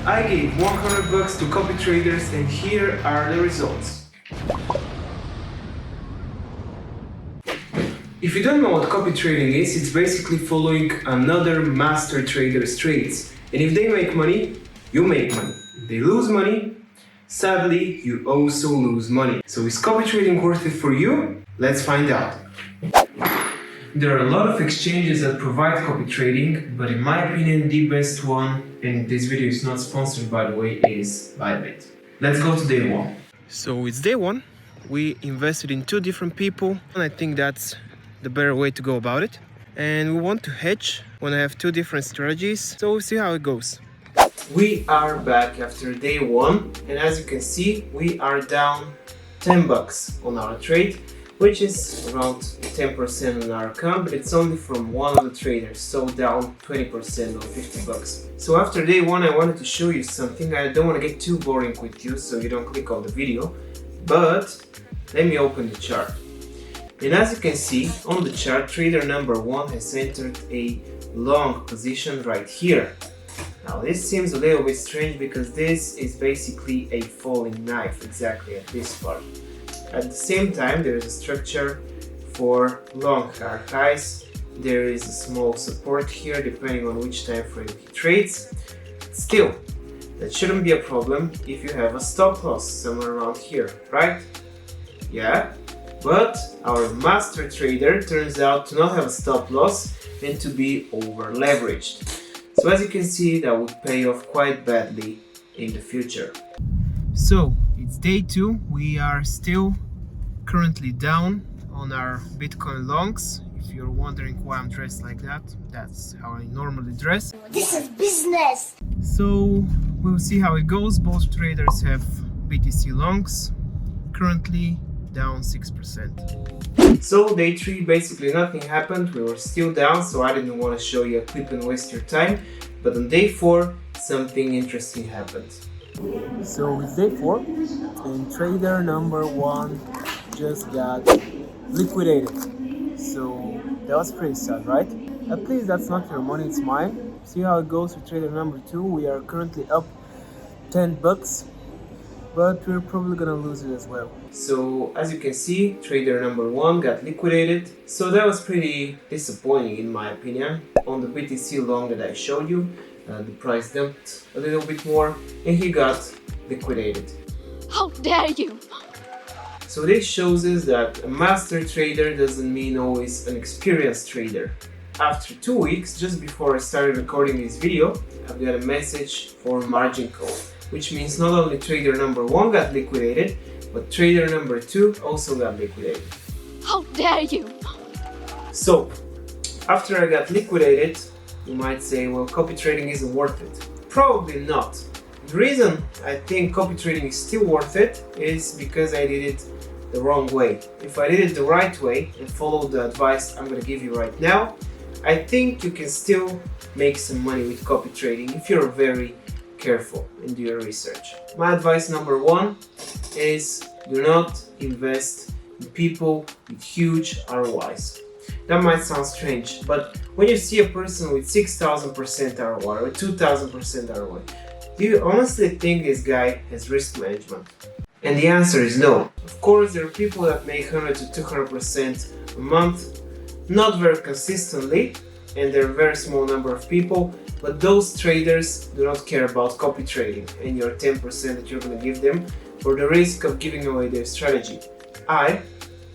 I gave 100 bucks to copy traders and here are the results. If you don't know what copy trading is, it's basically following another master trader's trades. And if they make money, you make money. If they lose money, sadly, you also lose money. So is copy trading worth it for you? Let's find out. There are a lot of exchanges that provide copy trading, but in my opinion, the best one, and this video is not sponsored by the way, is Bybit. Let's go to day one. So it's day one. We invested in two different people, and I think that's the better way to go about it. And we want to hedge when I have two different strategies, so we'll see how it goes. We are back after day one, and as you can see, we are down 10 bucks on our trade, which is around 10% on our account, but it's only from one of the traders, so down 20% or 50 bucks. So after day one, I wanted to show you something. I don't want to get too boring with you, so you don't click on the video, but let me open the chart. And as you can see on the chart, trader number one has entered a long position right here. Now this seems a little bit strange because this is basically a falling knife exactly at this part. At the same time, there is a structure for long hard highs. There is a small support here depending on which time frame he trades. Still, that shouldn't be a problem if you have a stop loss somewhere around here, right? Yeah, but our master trader turns out to not have a stop loss and to be over leveraged. So as you can see, that would pay off quite badly in the future. So it's day two. We are still currently down on our Bitcoin longs. If you're wondering why I'm dressed like that, that's how I normally dress. This is business! So we'll see how it goes. Both traders have BTC longs, currently down 6%. So day three, basically nothing happened. We were still down, so I didn't want to show you a clip and waste your time. But on day four, something interesting happened. So it's day four, and trader number one just got liquidated. So that was pretty sad, right? At least that's not your money, it's mine. See how it goes with trader number two. We are currently up 10 bucks, but we're probably gonna lose it as well. So as you can see, trader number one got liquidated. So that was pretty disappointing in my opinion. On the BTC long that I showed you, the price dumped a little bit more and he got liquidated. How dare you! So this shows us that a master trader doesn't mean always an experienced trader. After 2 weeks, just before I started recording this video, I've got a message for margin call, which means not only trader number one got liquidated, but trader number two also got liquidated. How dare you! So, after I got liquidated, you might say, well, copy trading isn't worth it. Probably not. The reason I think copy trading is still worth it is because I did it the wrong way. If I did it the right way and followed the advice I'm going to give you right now, I think you can still make some money with copy trading if you're very careful and do your research. My advice number one is do not invest in people with huge ROIs. That might sound strange, but when you see a person with 6,000% ROI or 2,000% ROI, do you honestly think this guy has risk management? And the answer is no. Of course, there are people that make 100 to 200% a month, not very consistently, and they're a very small number of people, but those traders do not care about copy trading and your 10% that you're going to give them for the risk of giving away their strategy. I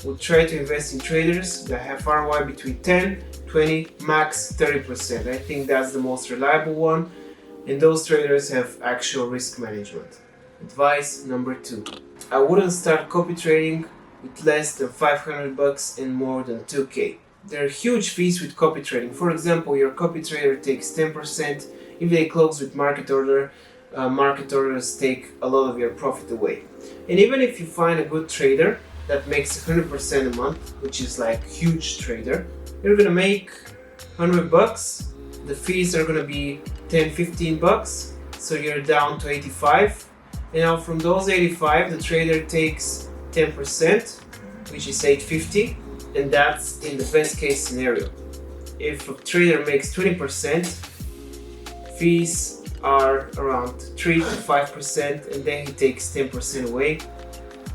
would try to invest in traders that have ROI between 10, 20, max 30%. I think that's the most reliable one, and those traders have actual risk management. Advice number two. I wouldn't start copy trading with less than 500 bucks and more than 2k. There are huge fees with copy trading. For example, your copy trader takes 10%. If they close with market order, market orders take a lot of your profit away. And even if you find a good trader that makes 100% a month, which is like huge trader, you're gonna make 100 bucks. The fees are gonna be 10, 15 bucks. So you're down to 85. And now from those 85, the trader takes 10%, which is 850. And that's in the best case scenario. If a trader makes 20%, fees are around 3 to 5%, and then he takes 10% away.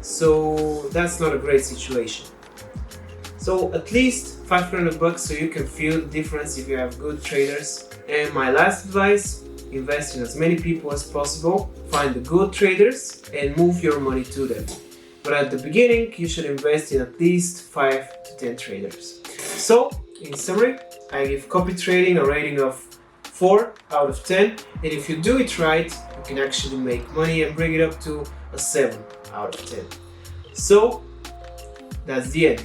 So that's not a great situation. So at least $500 so you can feel the difference if you have good traders. And my last advice, invest in as many people as possible, find the good traders and move your money to them. But at the beginning, you should invest in at least 5 to 10 traders. So, in summary, I give copy trading a rating of 4 out of 10, and if you do it right, you can actually make money and bring it up to a 7 out of 10. So, that's the end.